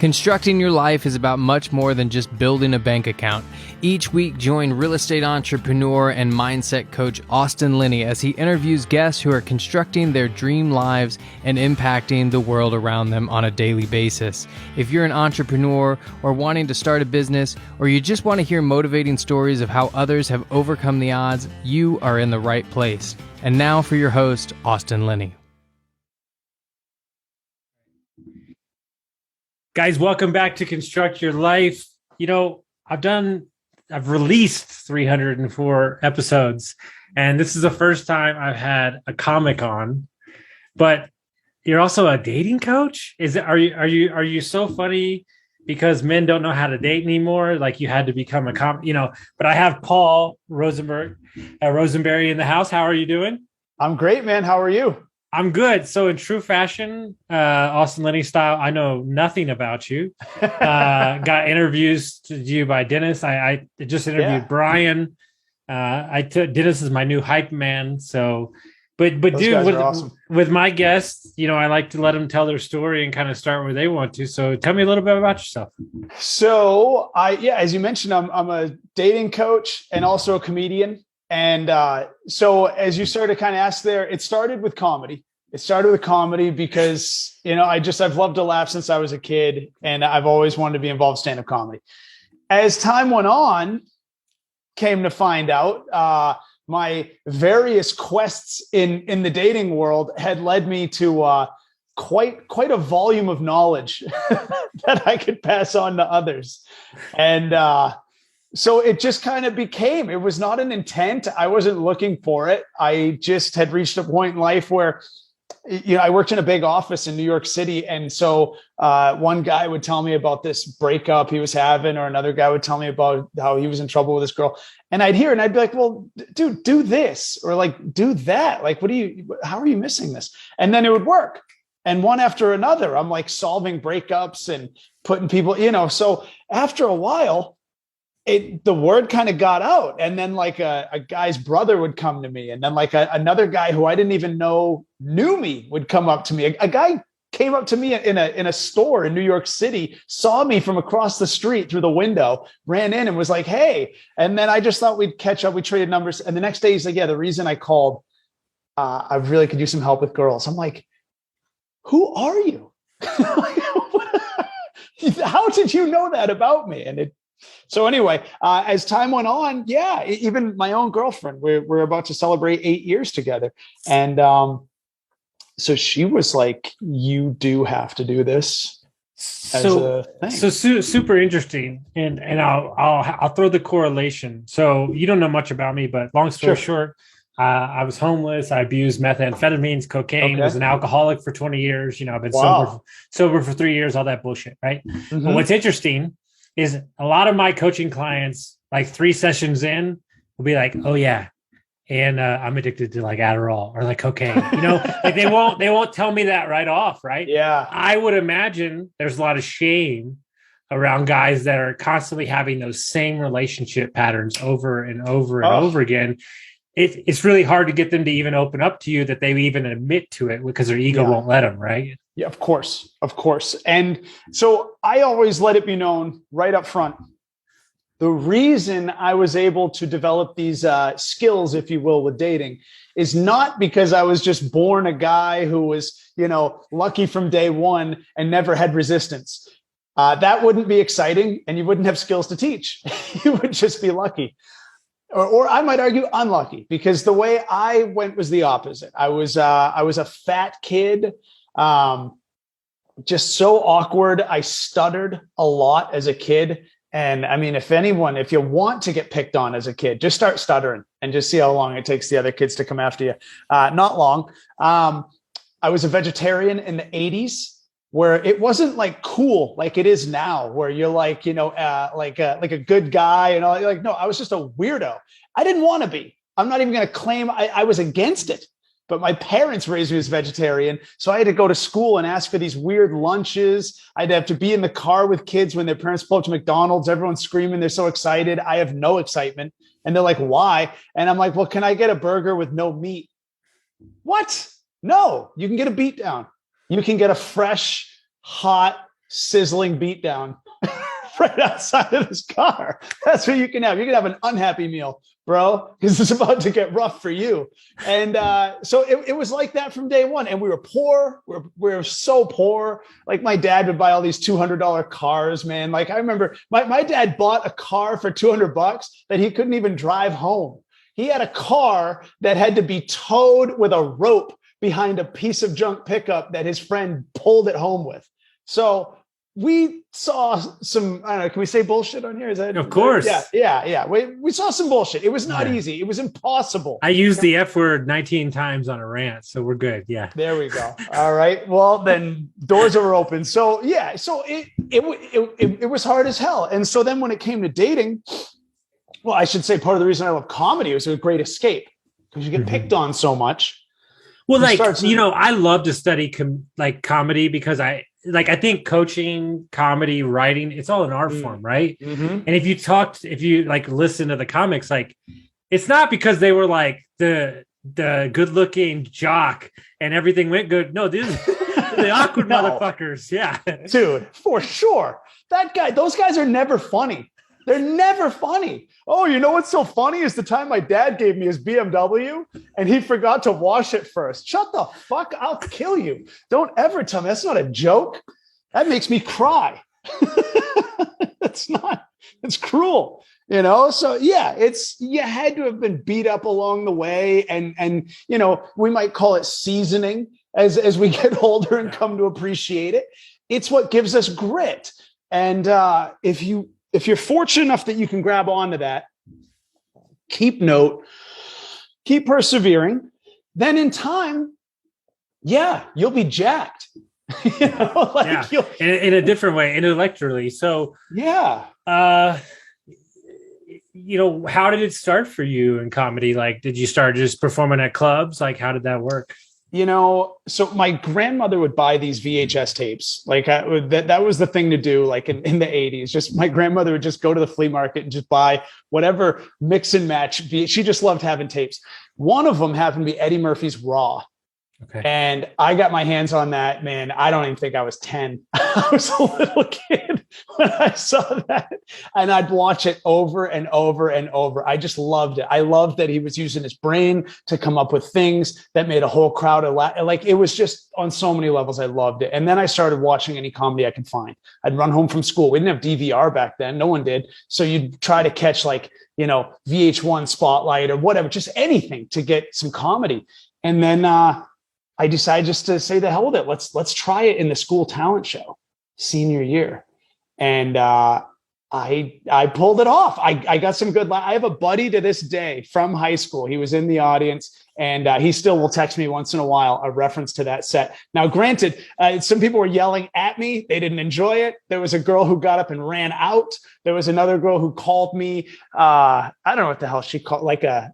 Constructing your life is about much more than just building a bank account. Each week, join real estate entrepreneur and mindset coach Austin Linney as he interviews guests who are constructing their dream lives and impacting the world around them on a daily basis. If you're an entrepreneur or wanting to start a business, or you just want to hear motivating stories of how others have overcome the odds, you are in the right place. And now for your host, Austin Linney. Guys, welcome back to Construct Your Life. You know, I've released 304 episodes, and this is the first time I've had a comic on. But you're also a dating coach? Are you so funny because men don't know how to date anymore? Like you had to become but I have Paul Roseberry in the house. How are you doing? I'm great, man. How are you? I'm good. So in true fashion, Austin Linney style, I know nothing about you. Got interviews to you by Dennis. I just interviewed Brian. Dennis is my new hype man. So, but those dude, awesome. With my guests, I like to let them tell their story and kind of start where they want to. So tell me a little bit about yourself. So as you mentioned, I'm a dating coach and also a comedian. And so as you started to kind of ask there, it started with comedy. It started with comedy because, I've loved to laugh since I was a kid, and I've always wanted to be involved in stand-up comedy. As time went on, came to find out my various quests in the dating world had led me to quite a volume of knowledge that I could pass on to others. And so it just kind of became, it was not an intent. I wasn't looking for it. I just had reached a point in life where, I worked in a big office in New York City. And so one guy would tell me about this breakup he was having, or another guy would tell me about how he was in trouble with this girl. And I'd hear, and I'd be like, well, dude, do this, or like, do that. Like, how are you missing this? And then it would work. And one after another, I'm like solving breakups and putting people, so after a while, the word kind of got out, and then like a guy's brother would come to me, and then like another guy who I didn't even know knew me would come up to me. A guy came up to me in a store in New York City, saw me from across the street through the window, ran in and was like, "Hey!" And then I just thought we'd catch up. We traded numbers, and the next day he's like, "Yeah, the reason I called, I really could use some help with girls." I'm like, "Who are you? How did you know that about me?" And so anyway, as time went on, even my own girlfriend, we're about to celebrate 8 years together. And so she was like, you do have to do this as a thing. So super interesting. And I'll throw the correlation. So you don't know much about me, but long story short, I was homeless. I abused methamphetamines, cocaine, was an alcoholic for 20 years. I've been sober for 3 years, all that bullshit. Right. Mm-hmm. But what's interesting is a lot of my coaching clients, like 3 sessions in, will be like, "Oh yeah, and I'm addicted to like Adderall or like cocaine." Like they won't tell me that right off, right? Yeah. I would imagine there's a lot of shame around guys that are constantly having those same relationship patterns over and over and over again. It's really hard to get them to even open up to you, that they even admit to it, because their ego won't let them, right? Yeah, of course. And so I always let it be known right up front. The reason I was able to develop these skills, if you will, with dating is not because I was just born a guy who was, lucky from day one and never had resistance. That wouldn't be exciting, and you wouldn't have skills to teach. You would just be lucky. Or I might argue unlucky, because the way I went was the opposite. I was a fat kid, just so awkward. I stuttered a lot as a kid. And I mean, if you want to get picked on as a kid, just start stuttering and just see how long it takes the other kids to come after you. Not long. I was a vegetarian in the 80s, where it wasn't like cool like it is now, where you're like, like a good guy and all. Like, no, I was just a weirdo. I didn't want to be. I'm not even going to claim I was against it. But my parents raised me as vegetarian. So I had to go to school and ask for these weird lunches. I'd have to be in the car with kids when their parents pull up to McDonald's. Everyone's screaming. They're so excited. I have no excitement. And they're like, why? And I'm like, well, can I get a burger with no meat? What? No, you can get a beat down. You can get a fresh, hot sizzling beatdown right outside of his car. That's what you can have. You can have an unhappy meal, bro, because it's about to get rough for you. And so it was like that from day one. And we were poor. We were so poor. Like my dad would buy all these $200 cars, man. Like I remember my dad bought a car for $200 that he couldn't even drive home. He had a car that had to be towed with a rope behind a piece of junk pickup that his friend pulled it home with. So we saw some, I don't know, can we say bullshit on here? Is that? Of course. Yeah. We saw some bullshit. It was not easy. It was impossible. I used the F word 19 times on a rant, so we're good. Yeah. There we go. All right. Well, then doors are open. So yeah, so it was hard as hell. And so then when it came to dating, well, I should say part of the reason I love comedy was a great escape because you get picked on so much. Well, I love to study comedy because I think coaching, comedy, writing, it's all an art form, right? Mm-hmm. And if you listen to the comics, like it's not because they were like the good looking jock and everything went good. No, these are the awkward motherfuckers. Yeah. Dude, for sure. Those guys are never funny. They're never funny. Oh, you know what's so funny is the time my dad gave me his BMW and he forgot to wash it first. Shut the fuck, I'll kill you. Don't ever tell me. That's not a joke. That makes me cry. It's cruel, you know? So yeah, you had to have been beat up along the way. And you know, we might call it seasoning as we get older and come to appreciate it. It's what gives us grit. And if you're fortunate enough that you can grab onto that, keep persevering, then in time, you'll be jacked. You know, in a different way, intellectually. So how did it start for you in comedy? Like, did you start just performing at clubs? Like, how did that work? You know, so my grandmother would buy these VHS tapes. Like that was the thing to do. Like in the 80s, just my grandmother would just go to the flea market and just buy whatever mix and match. She just loved having tapes. One of them happened to be Eddie Murphy's Raw. Okay. And I got my hands on that, man. I don't even think I was 10. I was a little kid when I saw that. And I'd watch it over and over and over. I just loved it. I loved that he was using his brain to come up with things that made a whole crowd laugh. Like it was just on so many levels. I loved it. And then I started watching any comedy I could find. I'd run home from school. We didn't have DVR back then. No one did. So you'd try to catch VH1 Spotlight or whatever, just anything to get some comedy. And then, I decided just to say the hell with it. Let's try it in the school talent show senior year. And I pulled it off. I got some good. I have a buddy to this day from high school. He was in the audience and he still will text me once in a while a reference to that set. Now, granted, some people were yelling at me. They didn't enjoy it. There was a girl who got up and ran out. There was another girl who called me. I don't know what the hell she called, like a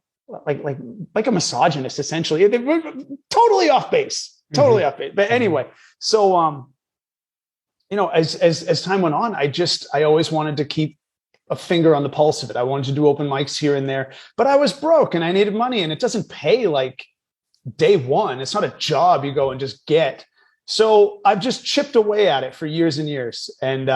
misogynist, essentially. They were totally off base, off base. But anyway, so, as time went on, I always wanted to keep a finger on the pulse of it. I wanted to do open mics here and there, but I was broke and I needed money and it doesn't pay like day one. It's not a job you go and just get. So I've just chipped away at it for years and years. And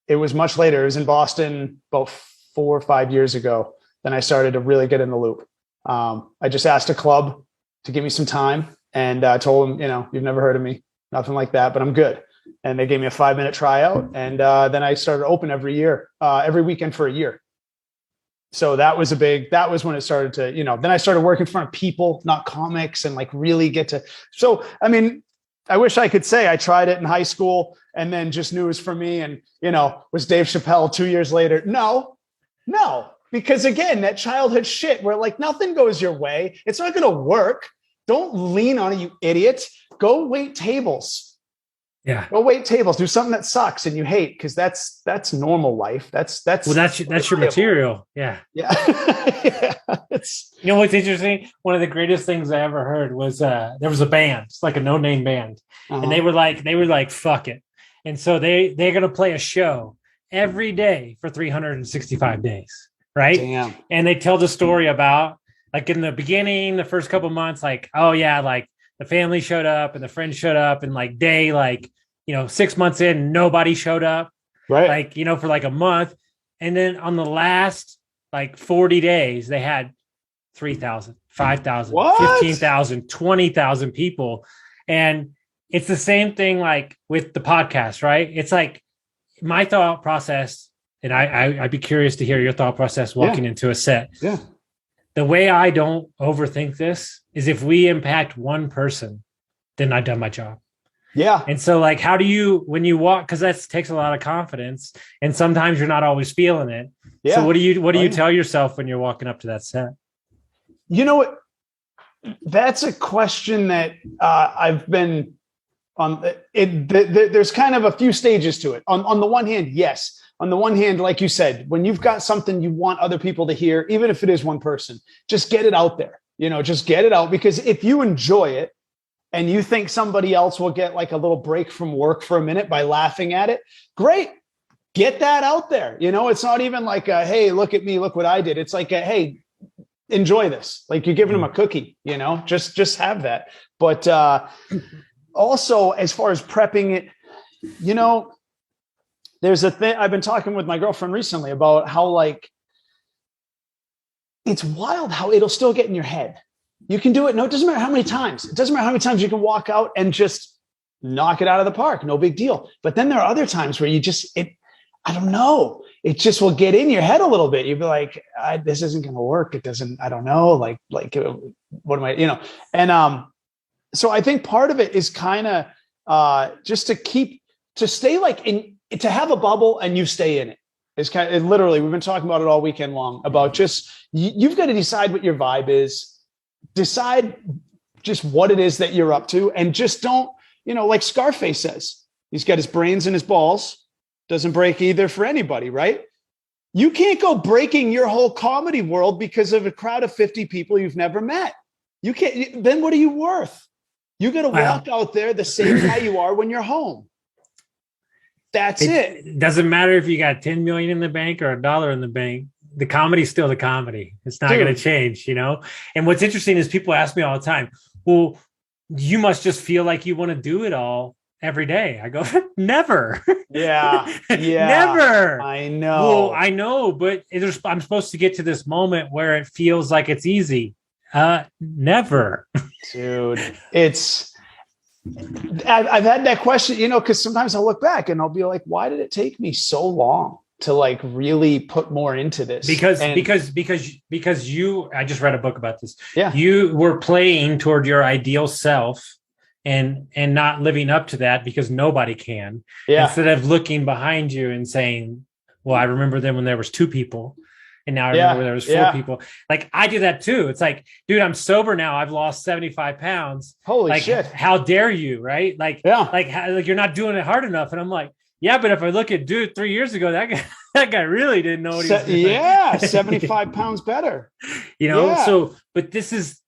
it was much later. It was in Boston about 4 or 5 years ago. Then I started to really get in the loop. I just asked a club to give me some time and I told them, you've never heard of me, nothing like that, but I'm good. And they gave me a 5-minute tryout. And then I started open every weekend for a year. So that was when it started to, then I started working in front of people, not comics, and like really get to. So, I mean, I wish I could say I tried it in high school and then just knew it was for me. And, was Dave Chappelle 2 years later? No. Because again, that childhood shit where like nothing goes your way. It's not going to work. Don't lean on it, you idiot. Go wait tables. Yeah. Go wait tables. Do something that sucks and you hate because that's normal life. That's your material. Yeah. Yeah. Yeah. What's interesting? One of the greatest things I ever heard was there was a band, it's like a no-name band, and they were like, fuck it. And so they're going to play a show every day for 365 days. Right. Damn. And they tell the story about like in the beginning, the first couple of months, like, oh yeah, like the family showed up and the friends showed up and like day, like, 6 months in, nobody showed up, right? For like a month. And then on the last 40 days, they had 3,000, 5,000, 15,000, 20,000 people. And it's the same thing like with the podcast, right? It's like my thought process, and I'd be curious to hear your thought process walking into a set. Yeah. The way I don't overthink this is if we impact one person, then I've done my job. Yeah. And so how do you, when you walk, because that takes a lot of confidence and sometimes you're not always feeling it. Yeah. So what do you tell yourself when you're walking up to that set? You know what? That's a question that I've been on. There's kind of a few stages to it. On the one hand, yes. On the one hand, like you said, when you've got something you want other people to hear, even if it is one person, just get it out there. Just get it out, because if you enjoy it and you think somebody else will get like a little break from work for a minute by laughing at it, great. Get that out there. It's not even like hey, look at me, look what I did. It's like hey, enjoy this. Like you're giving them a cookie, just have that. But also, as far as prepping it, there's a thing I've been talking with my girlfriend recently about how it's wild how it'll still get in your head. You can do it. No, it doesn't matter how many times. It doesn't matter how many times you can walk out and just knock it out of the park. No big deal. But then there are other times where I don't know. It just will get in your head a little bit. You'll be like, this isn't going to work. It doesn't, I don't know. What am I, and, so I think part of it is kind of, just to stay to have a bubble and you stay in it. It's literally, we've been talking about it all weekend long about just, you've got to decide what your vibe is, decide just what it is that you're up to. And just don't, like Scarface says, he's got his brains and his balls. Doesn't break either for anybody, right? You can't go breaking your whole comedy world because of a crowd of 50 people you've never met. You can't, then what are you worth? You got to walk out there the same guy you are when you're home. That's it. It doesn't matter if you got 10 million in the bank or $1 in the bank. The comedy's still the comedy. It's not going to change, And what's interesting is people ask me all the time, well, you must just feel like you want to do it all every day. I go, never. Yeah. Never. I know. Well, I know, but I'm supposed to get to this moment where it feels like it's easy. Never. Dude, I've had that question, because sometimes I'll look back and I'll be like, why did it take me so long to really put more into this? Because you, I just read a book about this. Yeah. You were playing toward your ideal self and not living up to that because nobody can. Yeah. Instead of looking behind you and saying, well, I remember then when there was 2 people. And now I remember there was 4 people. I do that too. It's like, dude, I'm sober now. I've lost 75 pounds. Holy shit. How dare you? Right. You're not doing it hard enough. And I'm like, yeah, but if I look at dude 3 years ago, that guy really didn't know what he was doing. Yeah. 75 pounds better. So, but this is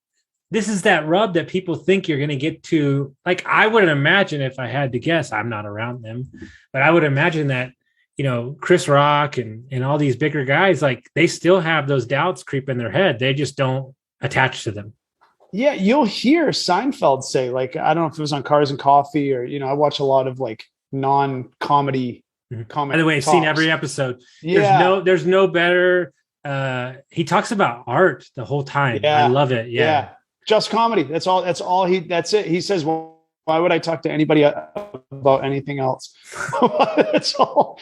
that rub that people think you're going to get to. I wouldn't imagine, if I had to guess, I'm not around them, but I would imagine that, Chris Rock and all these bigger guys, they still have those doubts creep in their head. They just don't attach to them. Yeah. You'll hear Seinfeld say, I don't know if it was on Cars and Coffee or, I watch a lot of non-comedy comic. By the way, I've seen every episode. Yeah. There's no better. He talks about art the whole time. Yeah. I love it. Yeah. Just comedy. That's it. He says, well, why would I talk to anybody about anything else? That's all.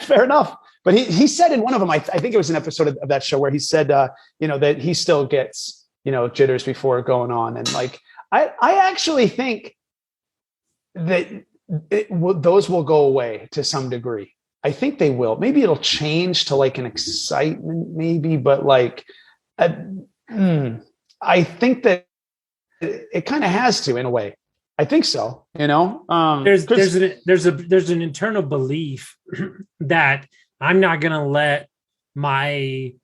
Fair enough. But he said in one of them, I think it was an episode of that show where he said, that he still gets, jitters before going on. And I actually think that those will go away to some degree. I think they will. Maybe it'll change to an excitement, maybe, but I think that it kind of has to, in a way. I think so. There's an internal belief that I'm not gonna let fucking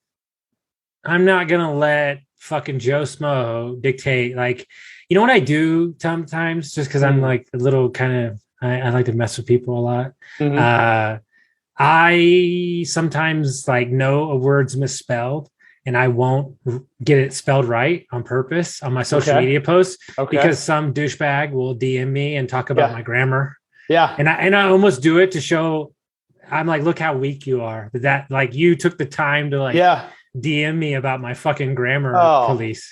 Joe Smo dictate. What I do sometimes, just because I'm a little kind of, I like to mess with people a lot. Mm-hmm. I sometimes know a word's misspelled, and I won't get it spelled right on purpose on my social media posts because some douchebag will DM me and talk about my grammar. Yeah. And I almost do it to show, I'm like, look how weak you are. That like you took the time to like DM me about my fucking grammar police.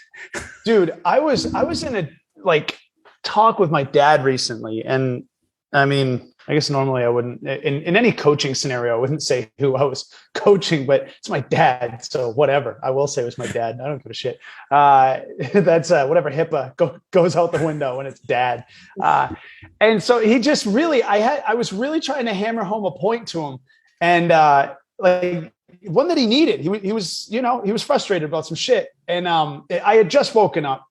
Dude, I was in a like talk with my dad recently, and I mean, I guess normally I wouldn't in any coaching scenario, I wouldn't say who I was coaching, but it's my dad. So whatever. I will say it was my dad. I don't give a shit. That's whatever HIPAA goes out the window when it's dad. And so he just really, I was really trying to hammer home a point to him, and like one that he needed. He was, you know, he was frustrated about some shit, and I had just woken up.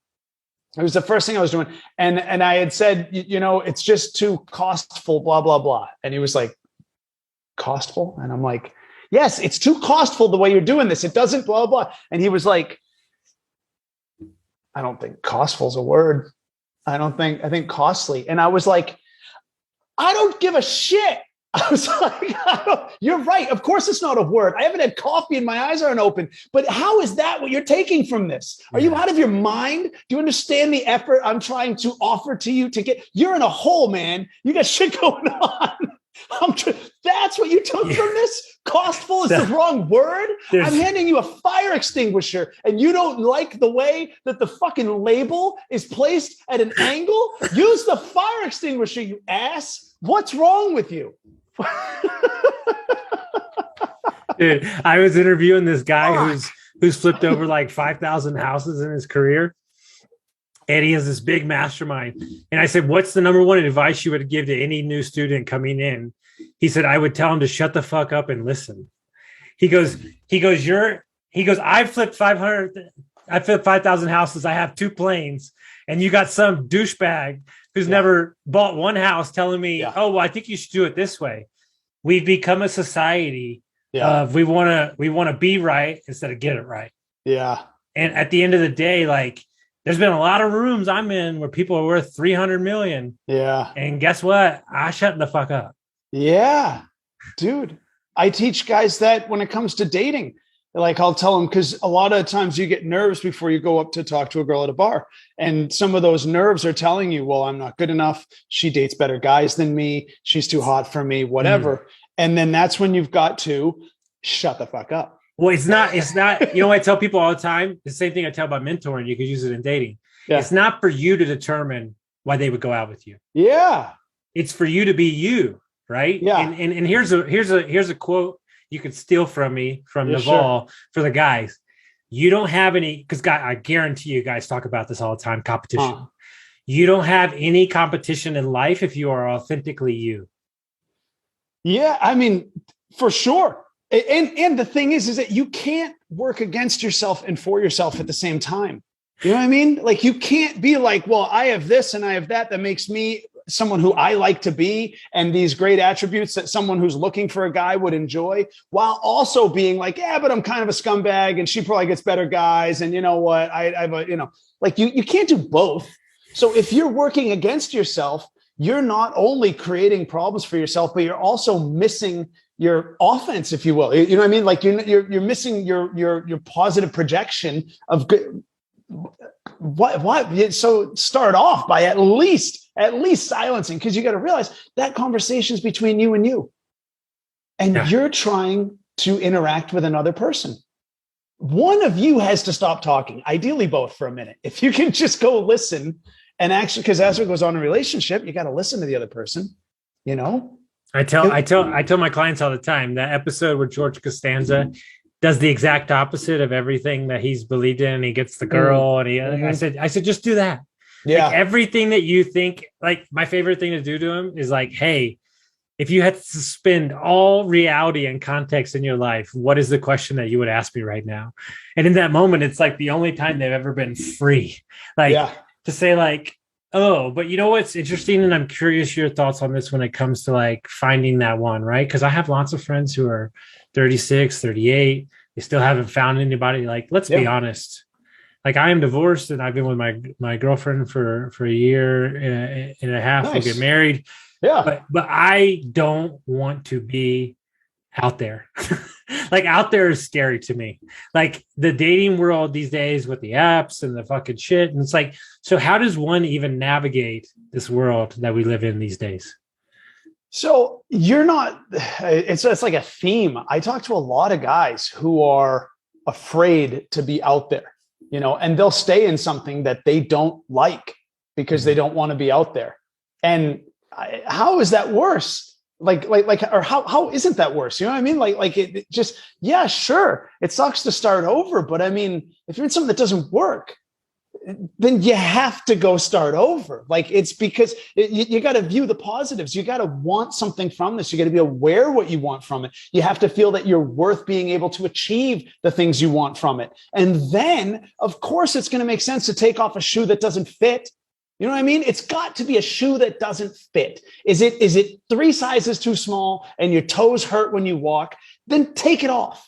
It was the first thing I was doing. And I had said, you know, it's just too costful, blah, blah, blah. And he was like, costful? And I'm like, yes, it's too costful the way you're doing this. It doesn't blah, blah. And he was like, I don't think costful is a word. I think costly. And I was like, I don't give a shit. I was like, you're right. Of course, it's not a word. I haven't had coffee and my eyes aren't open. But how is that what you're taking from this? Are you out of your mind? Do you understand the effort I'm trying to offer to you to get? You're in a hole, man. You got shit going on. That's what you took from this? Costful is the wrong word? I'm handing you a fire extinguisher and you don't like the way that the fucking label is placed at an angle? Use the fire extinguisher, you ass. What's wrong with you? Dude, I was interviewing this guy who's flipped over like 5,000 houses in his career. And he has this big mastermind. And I said, what's the number one advice you would give to any new student coming in? He said, I would tell him to shut the fuck up and listen. He goes, I flipped 5,000 houses. I have 2 planes. And you got some douchebag who's never bought one house telling me, oh, well, I think you should do it this way. We've become a society of we want to be right instead of get it right. Yeah. And at the end of the day, like, there's been a lot of rooms I'm in where people are worth 300 million. Yeah. And guess what? I shut the fuck up. Yeah, dude. I teach guys that when it comes to dating. Like, I'll tell them, because a lot of times you get nerves before you go up to talk to a girl at a bar. And some of those nerves are telling you, well, I'm not good enough. She dates better guys than me. She's too hot for me, whatever. And then that's when you've got to shut the fuck up. Well, it's not, you know, I tell people all the time, the same thing I tell about mentoring, you could use it in dating. Yeah. It's not for you to determine why they would go out with you. Yeah. It's for you to be you. Right. Yeah. And here's a quote you could steal from me from Naval for the guys. You don't have any, because I guarantee you guys talk about this all the time, competition. You don't have any competition in life if you are authentically you. Yeah, I mean, for sure. And the thing is that you can't work against yourself and for yourself at the same time. You know what I mean? Like, you can't be like, well, I have this and I have that makes me someone who I like to be, and these great attributes that someone who's looking for a guy would enjoy, while also being like, yeah, but I'm kind of a scumbag and she probably gets better guys. And you know what? I've like you can't do both. So if you're working against yourself, you're not only creating problems for yourself, but you're also missing your offense, if you will. You know what I mean? Like you're missing your positive projection of good. What? So start off by at least silencing, because you got to realize that conversation is between you and you, and you're trying to interact with another person. One of you has to stop talking, ideally both, for a minute. If you can just go listen, and actually, because as it goes on in a relationship, you got to listen to the other person. You know, I tell my clients all the time that episode where George Costanza does the exact opposite of everything that he's believed in. He gets the girl, and I said, just do that. Yeah. Like, everything that you think, like, my favorite thing to do to him is like, hey, if you had to suspend all reality and context in your life, what is the question that you would ask me right now? And in that moment, it's like the only time they've ever been free. Like, to say like, oh, but you know what's interesting? And I'm curious your thoughts on this when it comes to like finding that one, right? Because I have lots of friends who are 36, 38. They still haven't found anybody. Like, let's be honest. Like, I am divorced and I've been with my girlfriend for a year and a half. Nice. We'll get married. Yeah. But I don't want to be out there. Like, out there is scary to me. Like, the dating world these days with the apps and the fucking shit. And it's like, so how does one even navigate this world that we live in these days? So you're not, it's like a theme. I talk to a lot of guys who are afraid to be out there, and they'll stay in something that they don't like because they don't want to be out there. And how is that worse? Or how isn't that worse? You know what I mean? It just, yeah, sure. It sucks to start over, but I mean, if you're in something that doesn't work, then you have to go start over. It's because you got to view the positives. You got to want something from this. You got to be aware what you want from it. You have to feel that you're worth being able to achieve the things you want from it. And then, of course, it's going to make sense to take off a shoe that doesn't fit. You know what I mean? It's got to be a shoe that doesn't fit. Is it 3 sizes too small and your toes hurt when you walk? Then take it off.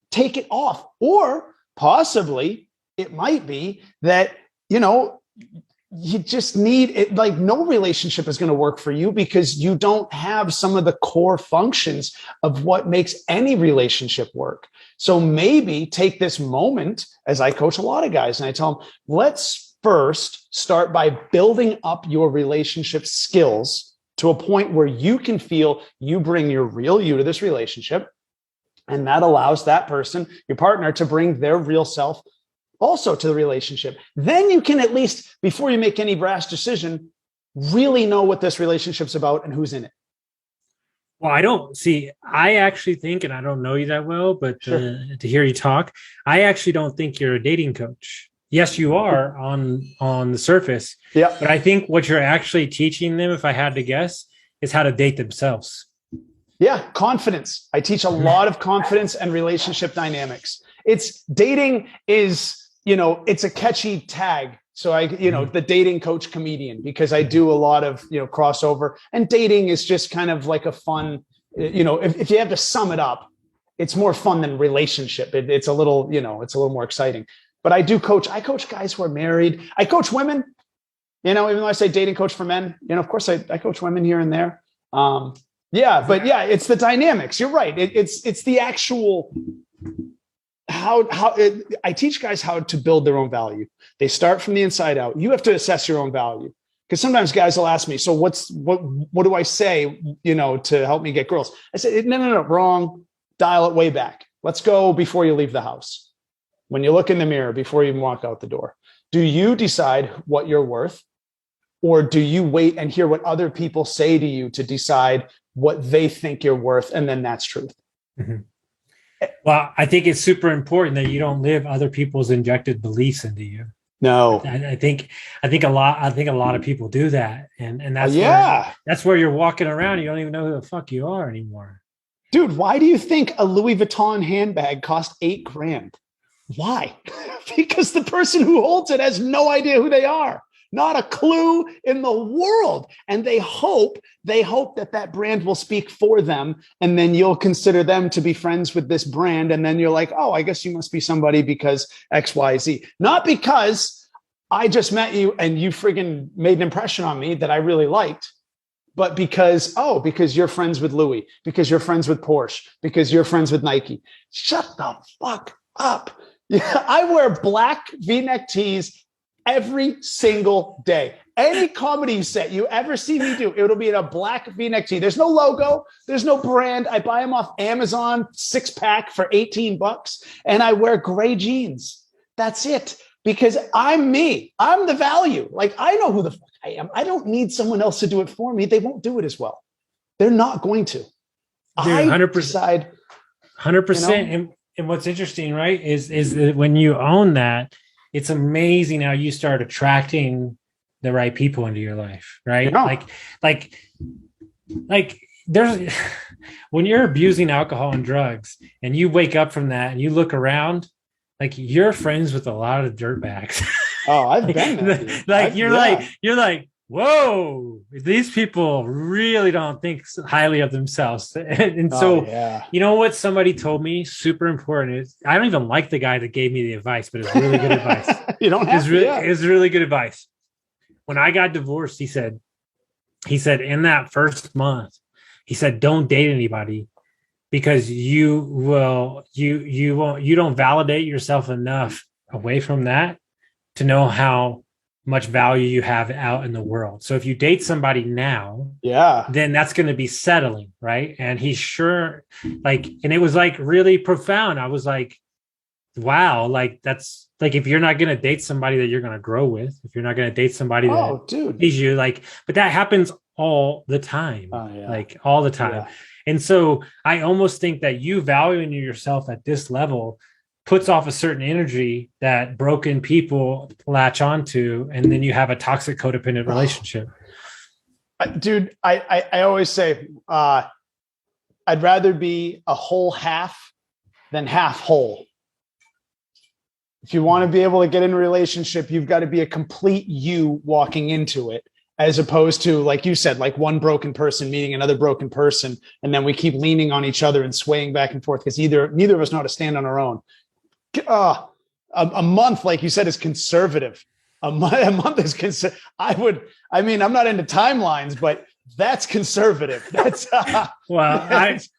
Take it off. Or possibly it might be that, you just need it. No relationship is going to work for you because you don't have some of the core functions of what makes any relationship work. So maybe take this moment, as I coach a lot of guys, and I tell them, let's first start by building up your relationship skills to a point where you can feel you bring your real you to this relationship. And that allows that person, your partner, to bring their real self also to the relationship. Then you can, at least before you make any rash decision, really know what this relationship's about and who's in it. Well, I actually think, and I don't know you that well, but Sure. To hear you talk, I actually don't think you're a dating coach. Yes, you are on the surface. Yeah. But I think what you're actually teaching them, if I had to guess, is how to date themselves. Yeah. Confidence. I teach a lot of confidence and relationship dynamics. Dating is, it's a catchy tag. So the dating coach comedian, because I do a lot of, crossover, and dating is just kind of like a fun, if you have to sum it up, it's more fun than relationship. It's a little, it's a little more exciting. But I coach guys who are married. I coach women, even though I say dating coach for men, of course I coach women here and there. It's the dynamics. You're right. It's the actual, I teach guys how to build their own value. They start from the inside out. You have to assess your own value, because sometimes guys will ask me, so what do I say, to help me get girls? I say, no, wrong. Dial it way back. Let's go before you leave the house. When you look in the mirror before you even walk out the door, do you decide what you're worth, or do you wait and hear what other people say to you to decide what they think you're worth? And then that's truth. Mm-hmm. Well, I think it's super important that you don't live other people's injected beliefs into you. No, I think a lot of people do that, and that's that's where you're walking around. You don't even know who the fuck you are anymore. Dude, why do you think a Louis Vuitton handbag cost $8,000? Why? Because the person who holds it has no idea who they are. Not a clue in the world. And they hope that brand will speak for them. And then you'll consider them to be friends with this brand. And then you're like, oh, I guess you must be somebody because X, Y, Z. Not because I just met you and you friggin' made an impression on me that I really liked, but because you're friends with Louis, because you're friends with Porsche, because you're friends with Nike. Shut the fuck up. Yeah, I wear black V-neck tees every single day. Any comedy set you ever see me do, it'll be in a black V-neck tee. There's no logo. There's no brand. I buy them off Amazon 6-pack for $18, and I wear gray jeans. That's it. Because I'm me. I'm the value. I know who the fuck I am. I don't need someone else to do it for me. They won't do it as well. They're not going to. Dude, 100%. Decide. 100%. And what's interesting, right, is that when you own that, it's amazing how you start attracting the right people into your life, right? Yeah. Like there's when you're abusing alcohol and drugs and you wake up from that and you look around, you're friends with a lot of dirtbags. Oh, I've been there. You're like, whoa, these people really don't think highly of themselves. And so, you know what somebody told me, super important, is I don't even like the guy that gave me the advice, but it's really good advice. You don't have it's really good advice. When I got divorced, he said in that first month, he said, don't date anybody because you don't validate yourself enough away from that to know how much value you have out in the world. So if you date somebody now, then that's going to be settling, right? And he's sure, like, and it was like really profound. I was like, wow, like that's like, if you're not going to date somebody that you're going to grow with, if you're not going to date somebody that sees you, like, but that happens all the time, like all the time. And so I almost think that you valuing yourself at this level puts off a certain energy that broken people latch onto, and then you have a toxic codependent relationship. Dude, I always say, I'd rather be a whole half than half whole. If you want to be able to get in a relationship, you've got to be a complete you walking into it, as opposed to, like you said, like one broken person meeting another broken person. And then we keep leaning on each other and swaying back and forth because neither of us know how to stand on our own. A month, like you said, is conservative. A month is conservative. I'm not into timelines, but that's conservative. That's well,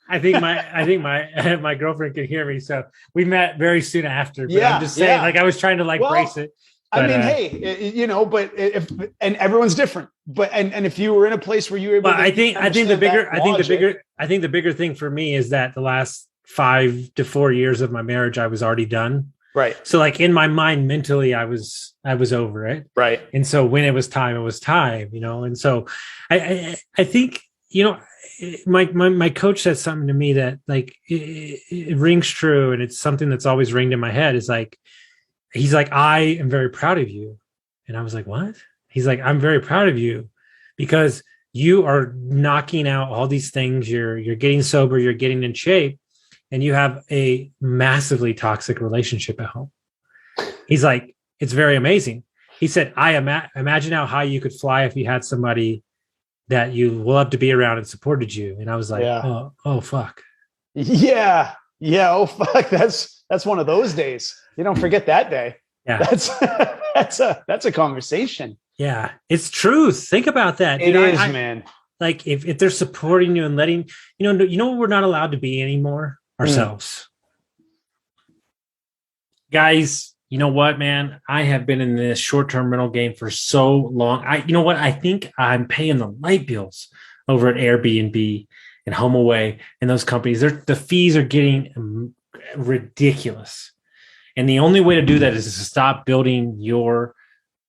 I think my girlfriend can hear me. So we met very soon after. But I'm just saying, like, I was trying to brace it. But, hey, but and everyone's different. But and if you were in a place where you were able, I think the bigger thing for me is that the last 5 to 4 years of my marriage, I was already done. Right. So like in my mind, mentally, I was over it. Right. And so when it was time, And so I think, my coach said something to me that like, it rings true. And it's something that's always ringed in my head is like, he's like, I am very proud of you. And I was like, what? He's like, I'm very proud of you because you are knocking out all these things. You're getting sober, you're getting in shape. And you have a massively toxic relationship at home. He's like, it's very amazing. He said, I imagine how high you could fly if you had somebody that you loved to be around and supported you. And I was like, oh, fuck. Yeah. Yeah. Oh, fuck. That's one of those days. You don't forget that day. Yeah. That's a conversation. Yeah. It's truth. Think about that. It is, man. Like if they're supporting you and letting, you know what we're not allowed to be anymore? Ourselves. Guys, you know what, man? I have been in this short-term rental game for so long. I think I'm paying the light bills over at Airbnb and HomeAway and those companies. The fees are getting ridiculous. And the only way to do that is to stop building your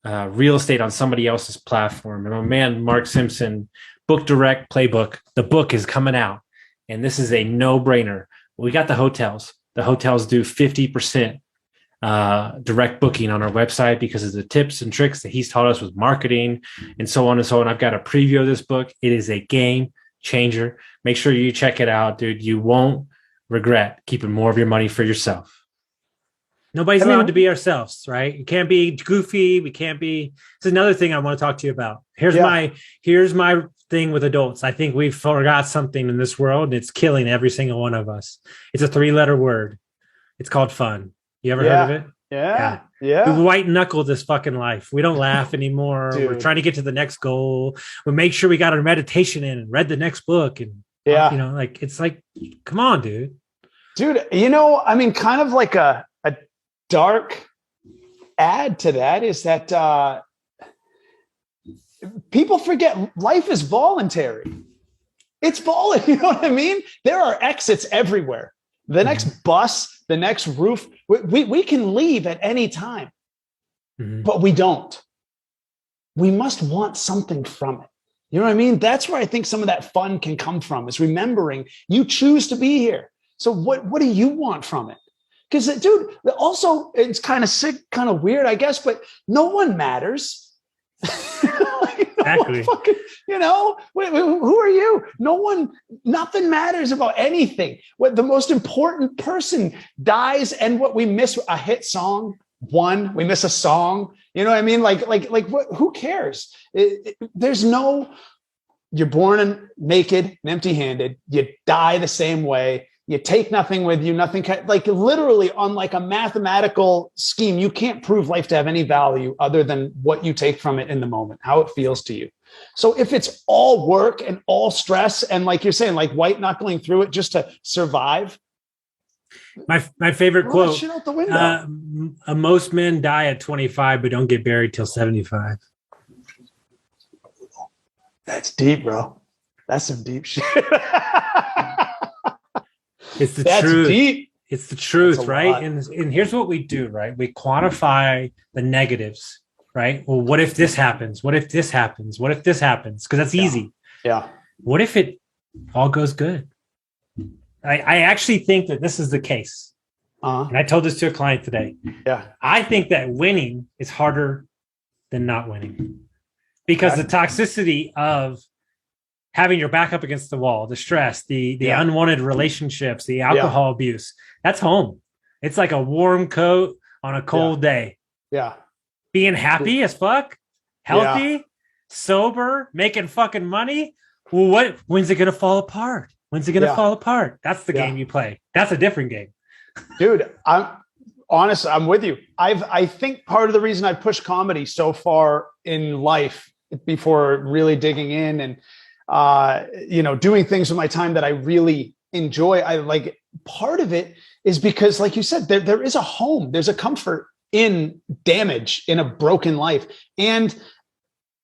real estate on somebody else's platform. And my man, Mark Simpson, Book Direct Playbook, the book is coming out. And this is a no-brainer. We got the hotels. The hotels do 50% direct booking on our website because of the tips and tricks that he's taught us with marketing and so on and so on. I've got a preview of this book. It is a game changer. Make sure you check it out, dude. You won't regret keeping more of your money for yourself. Nobody's allowed to be ourselves, right? You can't be goofy. We can't be. It's another thing I want to talk to you about. Here's my thing with adults. I think we forgot something in this world, and it's killing every single one of us. It's a 3-letter word. It's called fun. You ever heard of it? Yeah. We white knuckle this fucking life. We don't laugh anymore. We're trying to get to the next goal. We make sure we got our meditation in and read the next book. And it's like, come on, dude. Dude, kind of like a dark add to that is that people forget life is voluntary. It's voluntary. You know what I mean? There are exits everywhere. The next bus, the next roof, we can leave at any time, but we don't. We must want something from it. You know what I mean? That's where I think some of that fun can come from, is remembering you choose to be here. So what do you want from it? Because, dude, also, it's kind of sick, kind of weird, I guess, but no one matters. Exactly. Who are you? Nothing matters about anything. What the most important person dies, and what we miss a hit song. We miss a song. You know what I mean? Like what, who cares? You're born naked and empty-handed. You die the same way. You take nothing with you, nothing, like literally on like a mathematical scheme, you can't prove life to have any value other than what you take from it in the moment, how it feels to you. So if it's all work and all stress, and like you're saying, like white knuckling through it just to survive, My favorite Throw that quote, shit out the window. most men die at 25, but don't get buried till 75. That's deep, bro. That's some deep shit. It's the That's truth. deep. It's the truth, That's a right? lot. And here's what we do, right? We quantify the negatives, right? Well, what if this happens? What if this happens? What if this happens? Because that's easy. Yeah. What if it all goes good? I actually think that this is the case. And I told this to a client today. Yeah. I think that winning is harder than not winning, because the toxicity of having your back up against the wall, the stress, the unwanted relationships, the alcohol abuse, that's home. It's like a warm coat on a cold day. Yeah. Being happy as fuck, healthy, sober, making fucking money. Well, when's it going to fall apart? When's it going to fall apart? That's the game you play. That's a different game. Dude, I'm with you. I think part of the reason I've pushed comedy so far in life before really digging in and doing things with my time that I really enjoy. I like, part of it is because, like you said, there is a home, there's a comfort in damage, in a broken life. And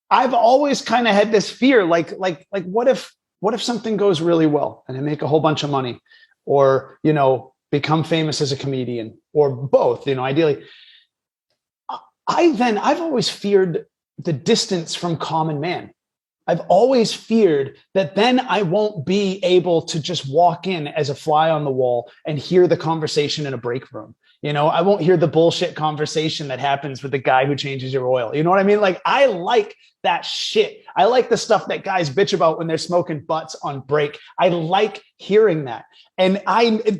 I've always kind of had this fear, like what if something goes really well and I make a whole bunch of money, or, become famous as a comedian, or both, ideally. I've always feared the distance from common man. I've always feared that then I won't be able to just walk in as a fly on the wall and hear the conversation in a break room. I won't hear the bullshit conversation that happens with the guy who changes your oil. You know what I mean? Like, I like that shit. I like the stuff that guys bitch about when they're smoking butts on break. I like hearing that. And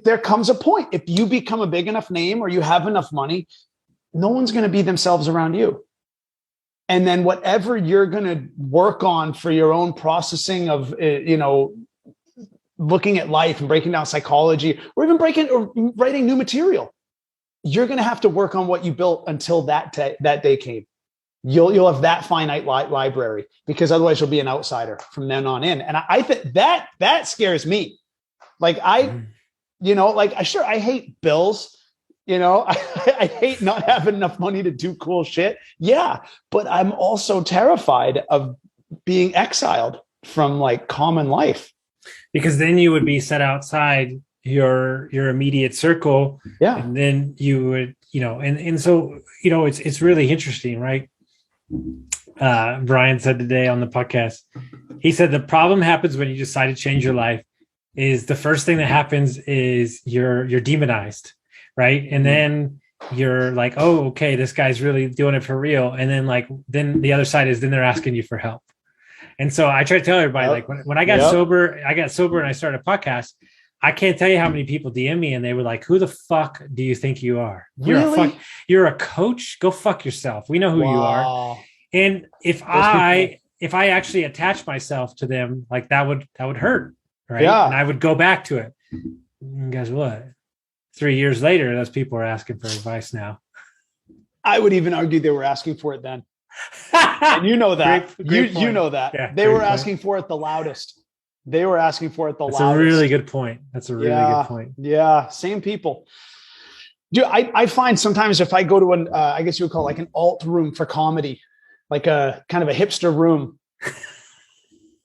there comes a point, if you become a big enough name or you have enough money, no one's going to be themselves around you. And then whatever you're going to work on for your own processing of, looking at life and breaking down psychology, or even writing new material, you're going to have to work on what you built until that day came. You'll have that finite library, because otherwise you'll be an outsider from then on in. And I think that scares me. Like I hate bills. I hate not having enough money to do cool shit. Yeah. But I'm also terrified of being exiled from like common life. Because then you would be set outside your immediate circle. Yeah. And then you would, and so, it's really interesting, right? Brian said today on the podcast, he said the problem happens when you decide to change your life. Is the first thing that happens is you're demonized, right? And then you're like, oh, okay, this guy's really doing it for real. And then the other side is then they're asking you for help. And so I try to tell everybody, when I got sober and I started a podcast, I can't tell you how many people DM me and they were like, who the fuck do you think you are? Really? You're a coach? Go fuck yourself. We know who you are. And if I actually attach myself to them, like that would hurt. Right. Yeah. And I would go back to it. And guess what? 3 years later, those people are asking for advice now. I would even argue they were asking for it then. And you know that. Great you know that. Yeah, they were asking for it the loudest. They were asking for it the loudest. That's a really good point. Good point. Yeah. Same people. Dude, I find sometimes if I go to I guess you would call it like an alt room for comedy, like a kind of a hipster room.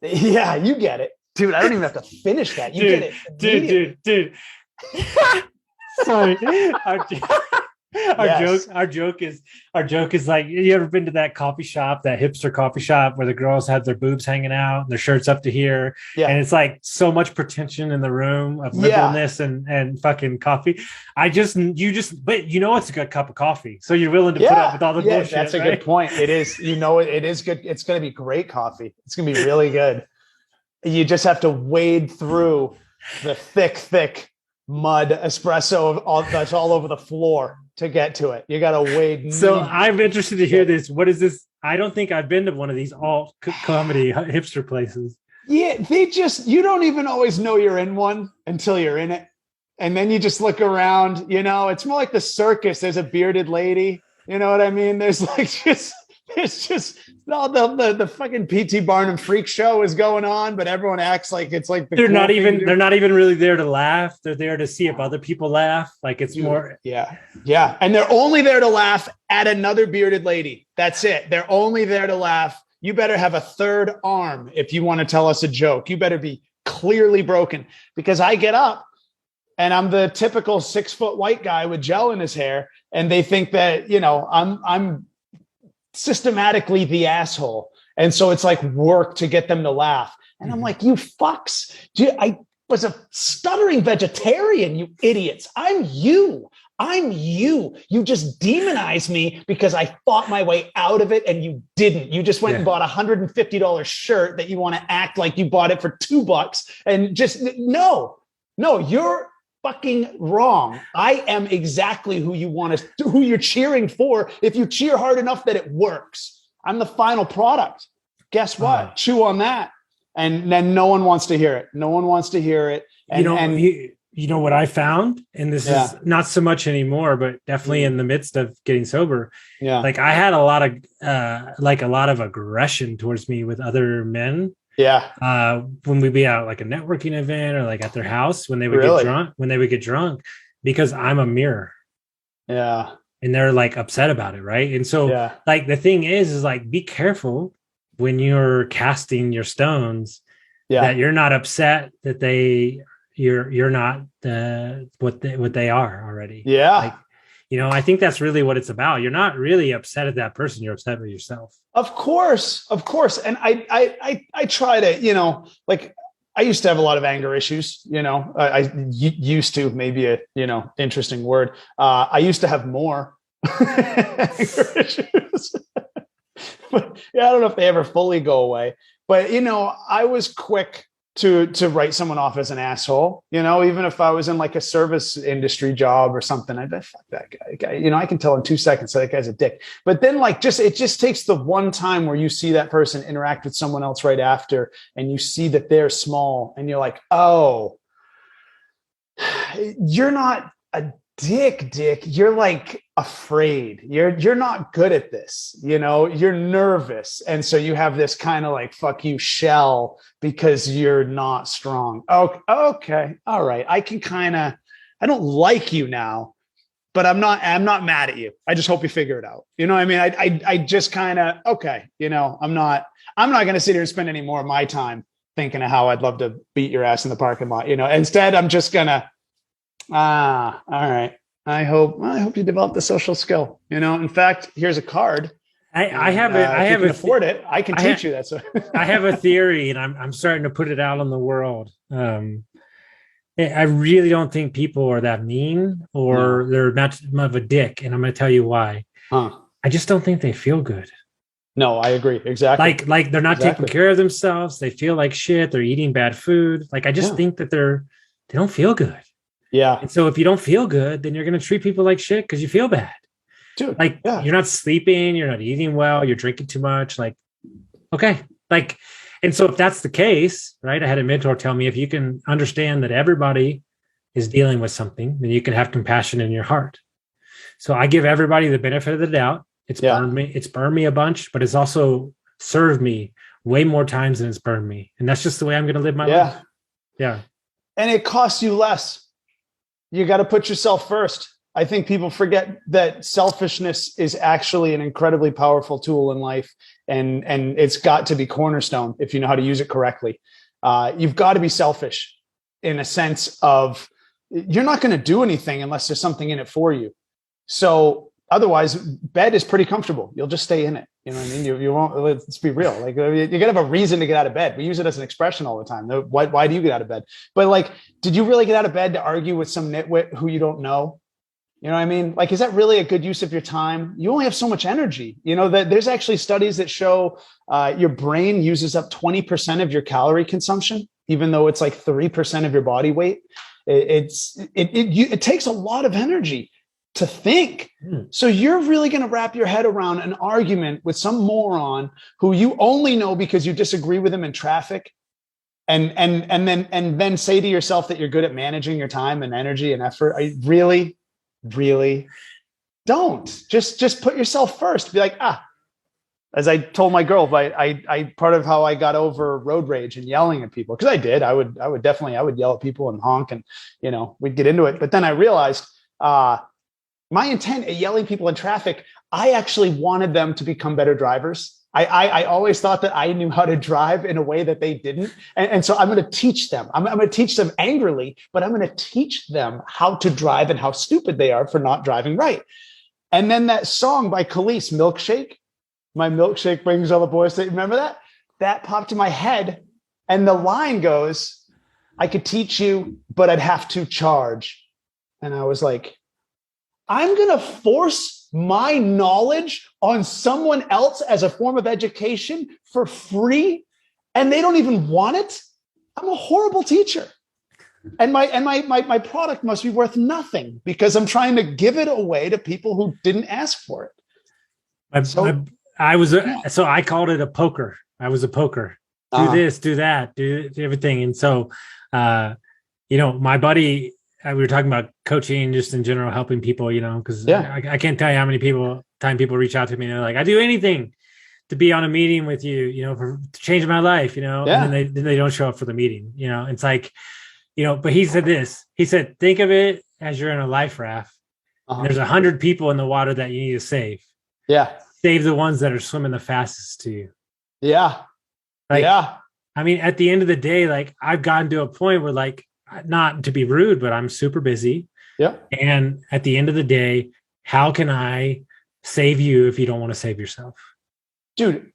Yeah, you get it. Dude, I don't even have to finish that. You get it. Dude. Sorry. Our joke is like, you ever been to that coffee shop, that hipster coffee shop where the girls have their boobs hanging out and their shirts up to here? Yeah. And it's like so much pretension in the room of liberalness and fucking coffee. But it's a good cup of coffee. So you're willing to put up with all the bullshit. That's a good point. It is, it is good. It's going to be great coffee. It's going to be really good. You just have to wade through the thick mud espresso that's all over the floor to get to it. You got to wade. So I'm interested to hear this. What is this? I don't think I've been to one of these alt comedy hipster places. Yeah, you don't even always know you're in one until you're in it. And then you just look around, it's more like the circus. There's a bearded lady. You know what I mean? There's It's just all the fucking PT Barnum freak show is going on, but everyone acts like it's like they're not even really there to laugh. They're there to see if other people laugh. Like it's more. Yeah. And they're only there to laugh at another bearded lady. That's it. They're only there to laugh. You better have a third arm if you want to tell us a joke. You better be clearly broken, because I get up and I'm the typical 6-foot white guy with gel in his hair. And they think that, I'm systematically the asshole. And so it's like work to get them to laugh. And I'm like, you fucks. I was a stuttering vegetarian, you idiots. I'm you. You just demonized me because I fought my way out of it and you didn't. You just went and bought a $150 shirt that you want to act like you bought it for $2 and just no, you're fucking wrong. I am exactly who you're cheering for. If you cheer hard enough that it works, I'm the final product. Guess what? Chew on that. And then no one wants to hear it. And, you know what I found, and this is not so much anymore, but definitely in the midst of getting sober. Yeah. Like I had a lot of aggression towards me with other men. Yeah. When we'd be out like a networking event or like at their house when they would get drunk, because I'm a mirror. Yeah. And they're like upset about it. Right. And so like the thing is like, be careful when you're casting your stones that you're not upset that you're not what they are already. Yeah. Like, I think that's really what it's about. You're not really upset at that person. You're upset with yourself. Of course. And I try to, like I used to have a lot of anger issues, I used to, maybe a, interesting word. I used to have more anger issues. But I don't know if they ever fully go away, but, I was quick to write someone off as an asshole, even if I was in like a service industry job or something, I'd be, fuck that guy. I can tell in 2 seconds that guy's a dick. But then it just takes the one time where you see that person interact with someone else right after, and you see that they're small and you're like, oh, you're not a dick. You're like afraid. You're not good at this. You're nervous. And so you have this kind of like, fuck you shell because you're not strong. Okay. All right. I don't like you now, but I'm not mad at you. I just hope you figure it out. You know what I mean? I just kind of, okay. I'm not going to sit here and spend any more of my time thinking of how I'd love to beat your ass in the parking lot. Instead I'm just gonna, all right. I hope you develop the social skill. In fact, here's a card. I have afford it. I can teach you that. So I have a theory, and I'm starting to put it out on the world. I really don't think people are that mean, or they're not much of a dick, and I'm going to tell you why. I just don't think they feel good. No, I agree. Exactly. Like they're not taking care of themselves. They feel like shit. They're eating bad food. Like I just think that they don't feel good. Yeah. And so if you don't feel good, then you're going to treat people like shit because you feel bad. Dude, like you're not sleeping, you're not eating well, you're drinking too much. Like, okay. Like, and so if that's the case, right? I had a mentor tell me, if you can understand that everybody is dealing with something, then you can have compassion in your heart. So I give everybody the benefit of the doubt. It's burned me a bunch, but it's also served me way more times than it's burned me. And that's just the way I'm going to live my life. Yeah. And it costs you less. You got to put yourself first. I think people forget that selfishness is actually an incredibly powerful tool in life. And it's got to be cornerstone if you know how to use it correctly. You've got to be selfish in a sense of you're not going to do anything unless there's something in it for you. So otherwise, bed is pretty comfortable. You'll just stay in it. You know what I mean? You won't, let's be real. Like you got to have a reason to get out of bed. We use it as an expression all the time. Why do you get out of bed? But like, did you really get out of bed to argue with some nitwit who you don't know? You know what I mean? Like, is that really a good use of your time? You only have so much energy. That there's actually studies that show your brain uses up 20% of your calorie consumption, even though it's like 3% of your body weight. It takes a lot of energy to think. So you're really going to wrap your head around an argument with some moron who you only know because you disagree with him in traffic, and then say to yourself that you're good at managing your time and energy and effort. I really don't. Just put yourself first. Be like, As I told my girl, I part of how I got over road rage and yelling at people, because I would yell at people and honk, and we'd get into it. But then I realized my intent at yelling people in traffic, I actually wanted them to become better drivers. I always thought that I knew how to drive in a way that they didn't. And so I'm going to teach them. I'm going to teach them angrily, but I'm going to teach them how to drive and how stupid they are for not driving right. And then that song by Khalees, Milkshake, my milkshake brings all the boys to, remember that? That popped in my head. And the line goes, I could teach you, but I'd have to charge. And I was like, I'm going to force my knowledge on someone else as a form of education for free, and they don't even want it. I'm a horrible teacher. And my product must be worth nothing because I'm trying to give it away to people who didn't ask for it. So I called it a poker. I was a poker. Do this, do that, do everything. And so, my buddy, we were talking about coaching just in general, helping people, because I can't tell you how many time people reach out to me and they're like, I do anything to be on a meeting with you, to change my life, and then they don't show up for the meeting, it's like, but he said this, he said, think of it as you're in a life raft. And there's 100 people in the water that you need to save. Yeah. Save the ones that are swimming the fastest to you. Yeah. I mean, at the end of the day, like I've gotten to a point where, like, not to be rude, but I'm super busy. Yeah. And at the end of the day, how can I save you if you don't want to save yourself? Dude,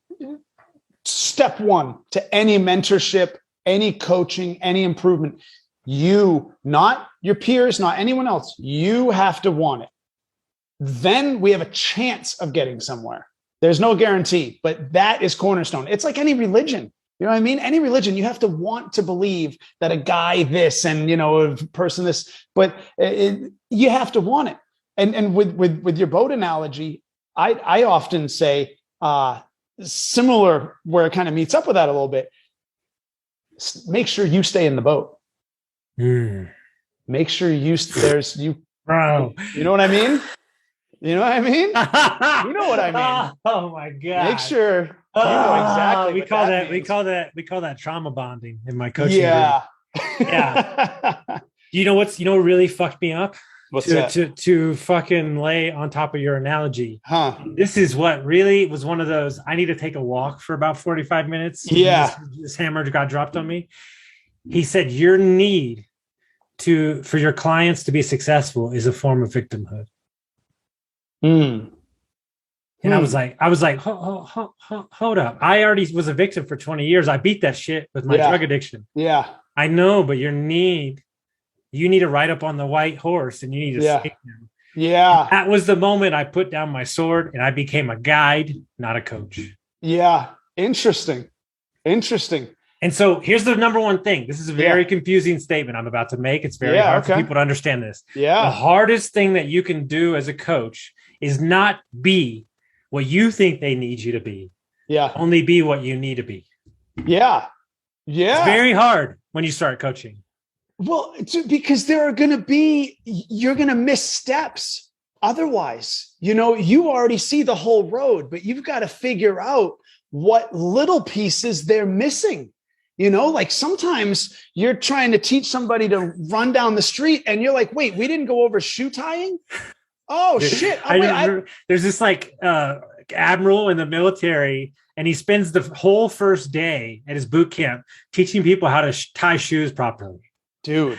step one to any mentorship, any coaching, any improvement, you, not your peers, not anyone else, you have to want it. Then we have a chance of getting somewhere. There's no guarantee, but that is cornerstone. It's like any religion. You know what I mean? Any religion, you have to want to believe that a guy this and, a person this, but you have to want it. And with your boat analogy, I often say, similar, where it kind of meets up with that a little bit, make sure you stay in the boat. Make sure bro. You know what I mean? You know what I mean? You know what I mean? Oh my God. Make sure you know exactly. We call that trauma bonding in my coaching group. Yeah. You know what really fucked me up? What's that? To fucking lay on top of your analogy. This is what really was one of those, I need to take a walk for about 45 minutes. Yeah. This hammer got dropped on me. He said, your need for your clients to be successful is a form of victimhood. And I was like, hold up. I already was a victim for 20 years. I beat that shit with my drug addiction. Yeah. I know, but you need to ride up on the white horse and you need to save him. Yeah. And that was the moment I put down my sword and I became a guide, not a coach. Yeah. Interesting. And so here's the number one thing. This is a very confusing statement I'm about to make. It's very hard for people to understand this. Yeah. The hardest thing that you can do as a coach is not be what you think they need you to be. Yeah. Only be what you need to be. Yeah. Yeah. It's very hard when you start coaching. Well, because you're going to miss steps. Otherwise, you already see the whole road, but you've got to figure out what little pieces they're missing. Like sometimes you're trying to teach somebody to run down the street and you're like, wait, we didn't go over shoe tying? Oh, shit. There's this admiral in the military, and he spends the whole first day at his boot camp teaching people how to tie shoes properly. Dude,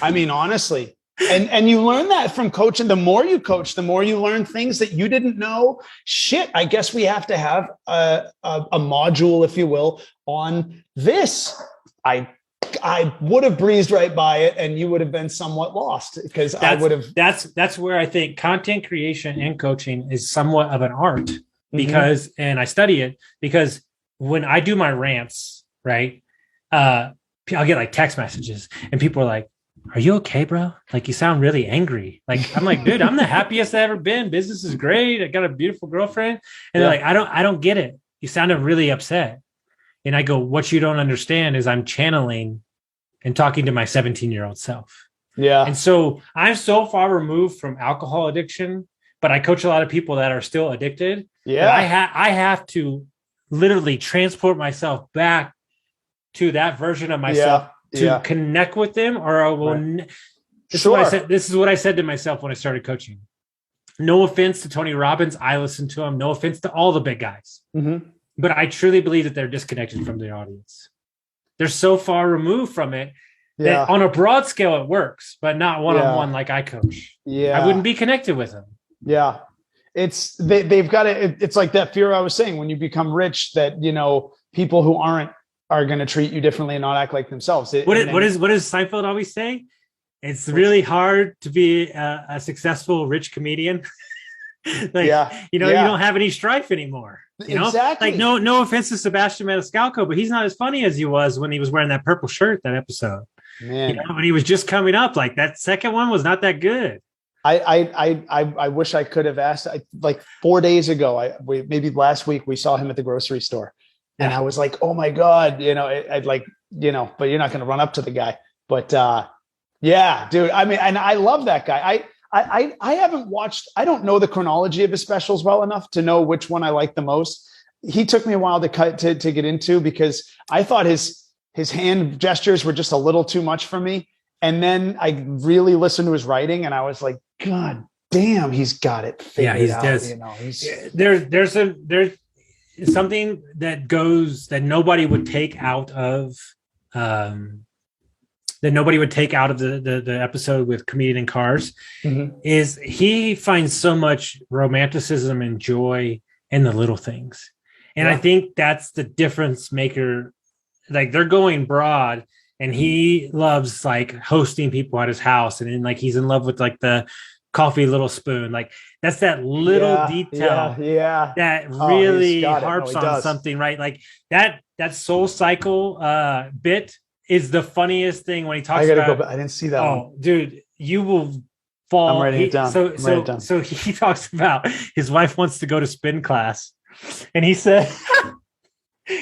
I mean, honestly, and you learn that from coaching. The more you coach, the more you learn things that you didn't know. Shit, I guess we have to have a module, if you will, on this. I would have breezed right by it and you would have been somewhat lost because I would have. That's where I think content creation and coaching is somewhat of an art because, and I study it because when I do my rants, right, I'll get like text messages and people are like, are you okay, bro? Like, you sound really angry. Like, I'm like, dude, I'm the happiest I've ever been. Business is great. I got a beautiful girlfriend. And they're like, I don't get it. You sounded really upset. And I go, what you don't understand is I'm channeling and talking to my 17-year-old self. Yeah. And so I'm so far removed from alcohol addiction, but I coach a lot of people that are still addicted. Yeah. I have to literally transport myself back to that version of myself to connect with them, or I will. Right. This is what I said to myself when I started coaching. No offense to Tony Robbins. I listen to him. No offense to all the big guys. Mm-hmm. But I truly believe that they're disconnected from the audience. They're so far removed from it that on a broad scale it works, but not one-on-one like I coach. Yeah. I wouldn't be connected with them. Yeah. They've got it. It's like that fear I was saying, when you become rich, that, people who aren't are going to treat you differently and not act like themselves. What does Seinfeld always say? It's really hard to be a successful rich comedian. You don't have any strife anymore. Exactly. Like no offense to Sebastian Maniscalco, but he's not as funny as he was when he was wearing that purple shirt that episode. Man, when he was just coming up, like that second one was not that good. I wish I could have asked. Like 4 days ago, maybe last week, we saw him at the grocery store, and I was like, oh my God, I'd like, but you're not going to run up to the guy. But yeah, dude. I mean, and I love that guy. I haven't watched, I don't know the chronology of his specials well enough to know which one I like the most. He took me a while to get into, because I thought his hand gestures were just a little too much for me. And then I really listened to his writing, and I was like, God damn, he's got it figured out. There's something that nobody would take out of, the episode with Comedian in Cars, is he finds so much romanticism and joy in the little things. And I think that's the difference maker. Like, they're going broad, and he loves like hosting people at his house. And then like, he's in love with like the coffee little spoon. Like, that's that little detail that really harps on something, right? Like that Soul Cycle bit is the funniest thing when he talks about. Go back. I didn't see that. Oh, one. Dude, you will fall. I'm writing it down. So he talks about his wife wants to go to spin class, and he said,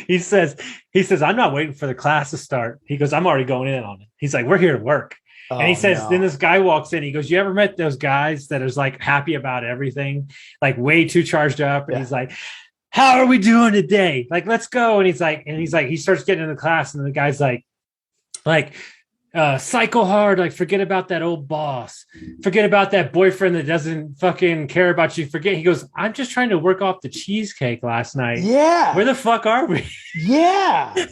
he says, I'm not waiting for the class to start. He goes, I'm already going in on it. He's like, we're here to work. And he says, then this guy walks in. He goes, you ever met those guys that is like happy about everything, like way too charged up? And he's like, how are we doing today? Like, let's go. And he's like, he starts getting into the class, and the guy's like, cycle hard, like forget about that old boss, forget about that boyfriend that doesn't fucking care about you, he goes, I'm just trying to work off the cheesecake last night. Where the fuck are we?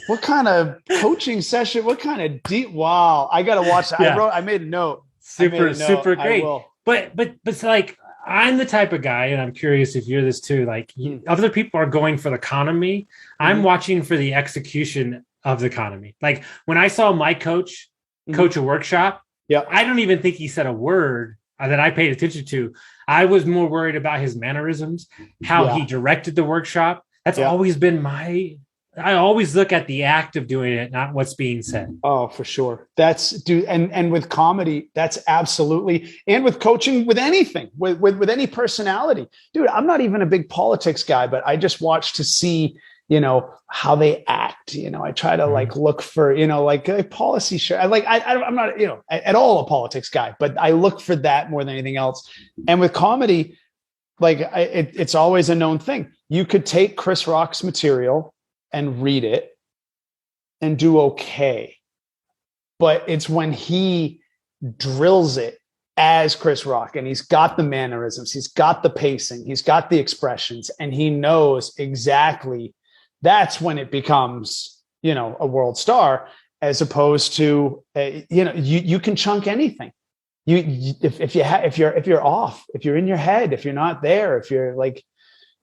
What kind of coaching session, what kind of deep, wow, I gotta watch that. I made a note. Super great. But it's like, I'm the type of guy, and I'm curious if you're this too, like other people are going for the economy. I'm watching for the execution of the economy. Like when I saw my coach a workshop, I don't even think he said a word that I paid attention to. I was more worried about his mannerisms, how he directed the workshop. That's always been I always look at the act of doing it, not what's being said. Oh, for sure. That's dude. And with comedy, that's absolutely, and with coaching, with anything, with any personality, dude, I'm not even a big politics guy, but I just watch to see, how they act. I try to like look for, like a policy share. I'm not, at all a politics guy, but I look for that more than anything else. And with comedy, like it's always a known thing. You could take Chris Rock's material and read it and do okay. But it's when he drills it as Chris Rock, and he's got the mannerisms, he's got the pacing, he's got the expressions, and he knows exactly. That's when it becomes, a world star, as opposed to, you can chunk anything. If you're off, if you're in your head, if you're not there, if you're like,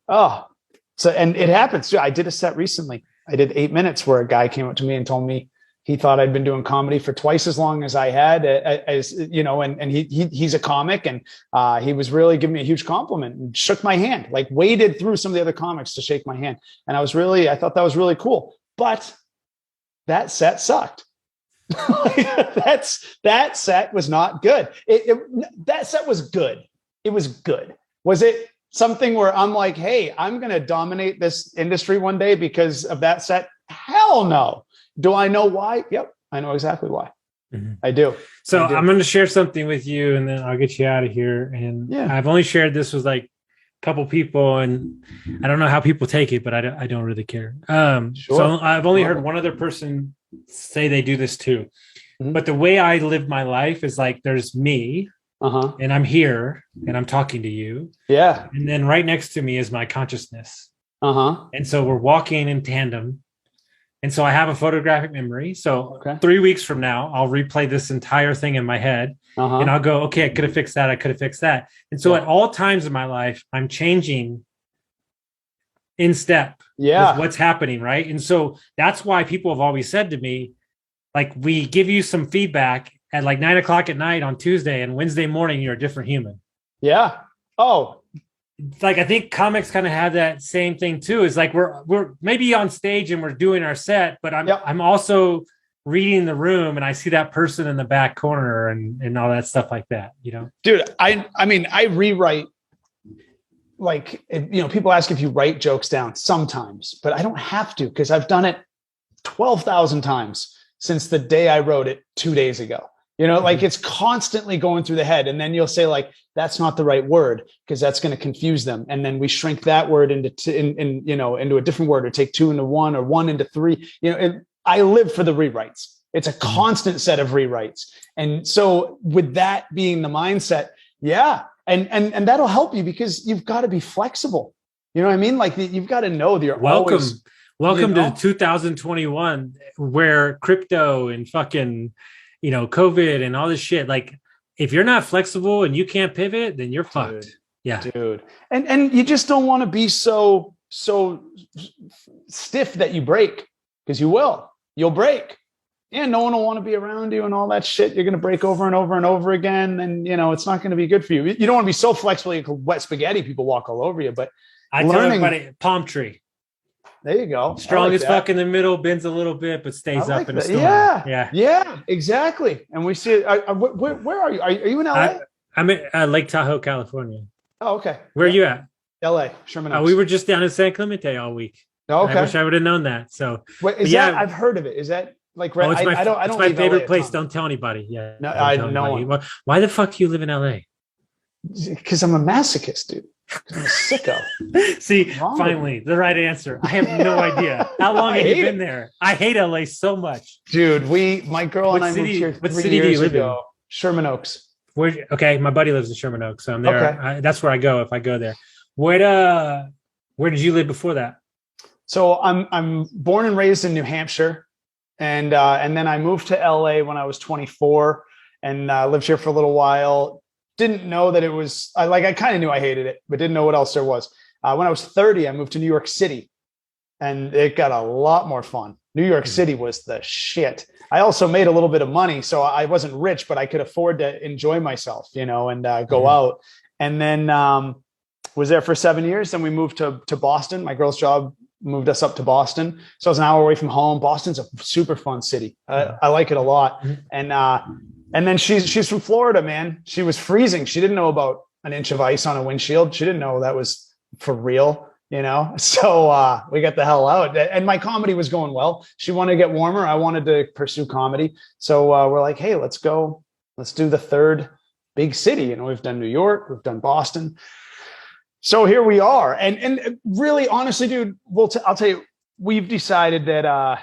and it happens too. I did a set recently. I did 8 minutes where a guy came up to me and told me he thought I'd been doing comedy for twice as long as I had, and he's a comic, and he was really giving me a huge compliment and shook my hand, like waded through some of the other comics to shake my hand. And I thought that was really cool, but that set sucked. That set was not good. That set was good. It was good. Was it something where I'm like, hey, I'm going to dominate this industry one day because of that set? Hell no. Do I know why? Yep. I know exactly why. I do. So I'm going to share something with you, and then I'll get you out of here. And I've only shared this with like a couple people, and I don't know how people take it, but I don't really care. So I've only heard one other person say they do this too. But the way I live my life is like there's me, and I'm here, and I'm talking to you. Yeah. And then right next to me is my consciousness. And so we're walking in tandem. And so I have a photographic memory. So 3 weeks from now, I'll replay this entire thing in my head, and I'll go, okay, I could have fixed that. I could have fixed that. And so at all times in my life, I'm changing in step with what's happening, right? And so that's why people have always said to me, like, we give you some feedback at like 9 o'clock at night on Tuesday, and Wednesday morning, you're a different human. Yeah. Oh, like I think comics kind of have that same thing too. It's like we're maybe on stage and we're doing our set, but I'm also reading the room, and I see that person in the back corner and all that stuff like that, you know? Dude, I mean, I rewrite, like, you know, people ask if you write jokes down sometimes, but I don't have to, because I've done it 12,000 times since the day I wrote it 2 days ago. You know, like it's constantly going through the head. And then you'll say like, that's not the right word because that's going to confuse them. And then we shrink that word into, into a different word, or take 2 into 1 or 1 into 3, you know, and I live for the rewrites. It's a constant set of rewrites. And so with that being the mindset, and that'll help you because you've got to be flexible. You know what I mean? Like you've got to know that you're welcome to 2021 where crypto and fucking, you know, COVID and all this shit. Like if you're not flexible and you can't pivot, then you're fucked. Yeah. Dude. And you just don't want to be so stiff that you break, because you'll break. Yeah. No one will want to be around you and all that shit. You're going to break over and over and over again. And you know, it's not going to be good for you. You don't want to be so flexible. You can wet spaghetti. People walk all over you, but I tell everybody, palm tree. There you go. Strong as fuck in the middle, bends a little bit, but stays up in a storm. Yeah, exactly. And we see it. Where are you? Are you in LA? I'm at Lake Tahoe, California. Oh, okay. Where are you at? LA, Sherman Oaks. We were just down in San Clemente all week. Oh, okay. I wish I would have known that. So, wait, I've heard of it. Is that like? It's my favorite place. Don't tell anybody. Yeah. No, I know. Why the fuck do you live in LA? Because I'm a masochist, dude. I'm a sicko. See, finally, the right answer. I have no idea. How long have you been there? I hate LA so much. Dude, my girl and I moved here 3 years ago. Sherman Oaks. Okay, my buddy lives in Sherman Oaks, so I'm there. Okay. That's where I go if I go there. Where did you live before that? So I'm born and raised in New Hampshire, and then I moved to LA when I was 24, and lived here for a little while. Didn't know that it was I kind of knew I hated it, but didn't know what else there was. When I was 30, I moved to New York City, and it got a lot more fun. New York City was the shit. I also made a little bit of money, so I wasn't rich, but I could afford to enjoy myself, you know, and go out. And then was there for 7 years. Then we moved to Boston. My girl's job moved us up to Boston, so I was an hour away from home. Boston's a super fun city. I like it a lot, and then she's from Florida, man. She was freezing. She didn't know about an inch of ice on a windshield. She didn't know that was for real, you know? So we got the hell out. And my comedy was going well. She wanted to get warmer. I wanted to pursue comedy. So we're like, hey, let's go. Let's do the third big city. You know, we've done New York. We've done Boston. So here we are. And really, honestly, dude, I'll tell you, we've decided that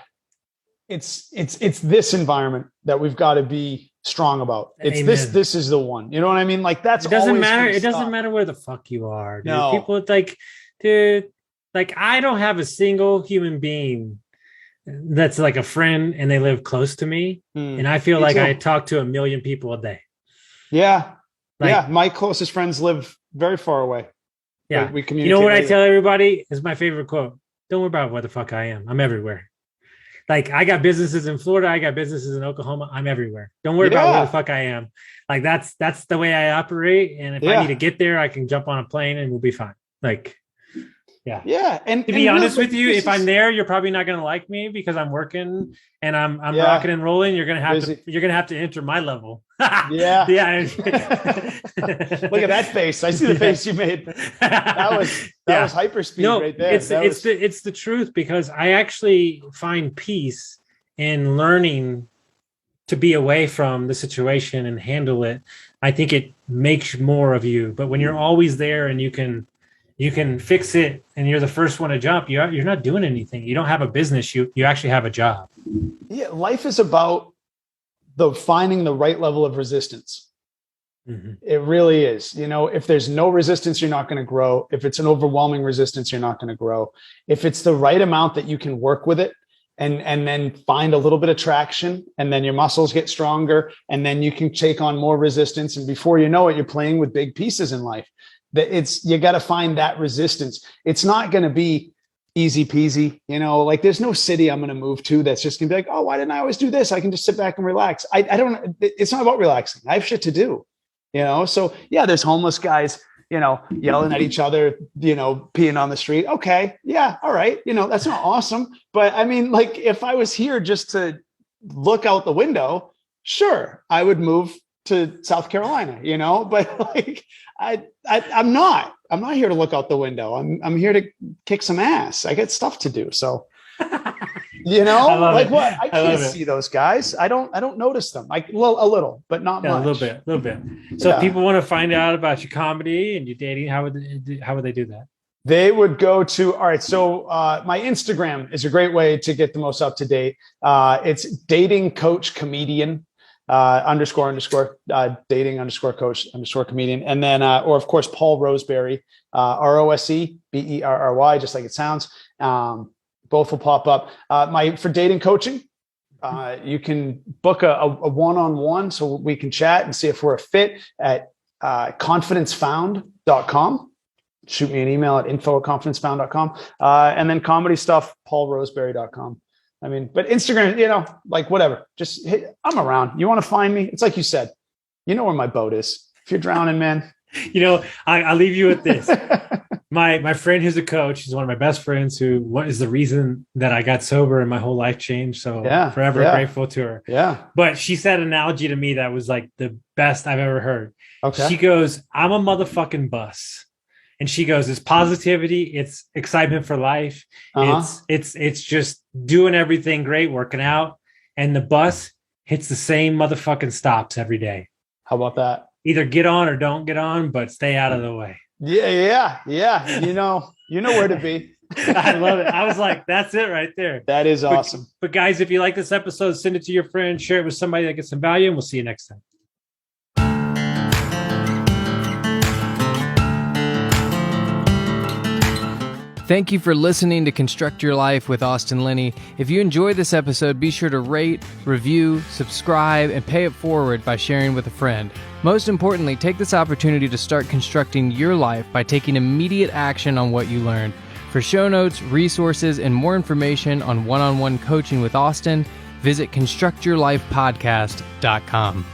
it's this environment that we've got to be strong about. It's Amen. This is the one. You know what I mean? Like that's it doesn't matter. It doesn't matter where the fuck you are. Dude. No. People like, dude, like I don't have a single human being that's like a friend and they live close to me. And I feel like I talk to 1 million people a day. Yeah. Like, my closest friends live very far away. Yeah. We communicate. You know what I tell everybody is my favorite quote. Don't worry about where the fuck I am. I'm everywhere. Like I got businesses in Florida. I got businesses in Oklahoma. I'm everywhere. Don't worry about where the fuck I am. Like that's the way I operate. And if I need to get there, I can jump on a plane and we'll be fine. Like, yeah. And to be honest with you, if I'm there, you're probably not going to like me because I'm working and I'm rocking and rolling. You're going to have to enter my level. Yeah. Look at that face. I see the face you made. That was hyperspeed right there. It's the truth, because I actually find peace in learning to be away from the situation and handle it, I think it makes more of you. But when you're always there and you can fix it and you're the first one to jump, you're not doing anything. You don't have a business. You actually have a job. Yeah, life is about finding the right level of resistance. Mm-hmm. It really is. If there's no resistance, you're not going to grow. If it's an overwhelming resistance, you're not going to grow. If it's the right amount that you can work with it and then find a little bit of traction, and then your muscles get stronger, and then you can take on more resistance. And before you know it, you're playing with big pieces in life. You got to find that resistance. It's not going to be easy peasy, like there's no city I'm going to move to that's just going to be like, oh, why didn't I always do this? I can just sit back and relax. I don't, it's not about relaxing. I have shit to do, So yeah, there's homeless guys, yelling at each other, peeing on the street. Okay. Yeah. All right. That's not awesome. But I mean, like if I was here just to look out the window, sure, I would move to South Carolina, but like, I'm not here to look out the window. I'm here to kick some ass. I got stuff to do. So, I can't see those guys. I don't notice them. A little, but not much. A little bit. So if people want to find out about your comedy and your dating, how would they do that? They would go to, all right. So my Instagram is a great way to get the most up to date. It's dating coach comedian. Dating _coach _comedian. And then, or of course, Paul Roseberry, ROSEBERRY, just like it sounds. Both will pop up. For dating coaching, you can book a one-on-one so we can chat and see if we're a fit at confidencefound.com. Shoot me an email at info@confidencefound.com. And then comedy stuff, paulroseberry.com. I mean, but Instagram, like whatever, just I'm around. You want to find me? It's like you said, you know where my boat is. If you're drowning, man. I'll leave you with this. My friend who's a coach, he's one of my best friends what is the reason that I got sober and my whole life changed. So forever grateful to her. Yeah. But she said an analogy to me that was like the best I've ever heard. Okay. She goes, I'm a motherfucking bus. And she goes, it's positivity, it's excitement for life. It's just doing everything great, working out. And the bus hits the same motherfucking stops every day. How about that? Either get on or don't get on, but stay out of the way. Yeah. You know where to be. I love it. I was like, that's it right there. That is awesome. But guys, if you like this episode, send it to your friends, share it with somebody that gets some value, and we'll see you next time. Thank you for listening to Construct Your Life with Austin Linney. If you enjoyed this episode, be sure to rate, review, subscribe, and pay it forward by sharing with a friend. Most importantly, take this opportunity to start constructing your life by taking immediate action on what you learned. For show notes, resources, and more information on one-on-one coaching with Austin, visit constructyourlifepodcast.com.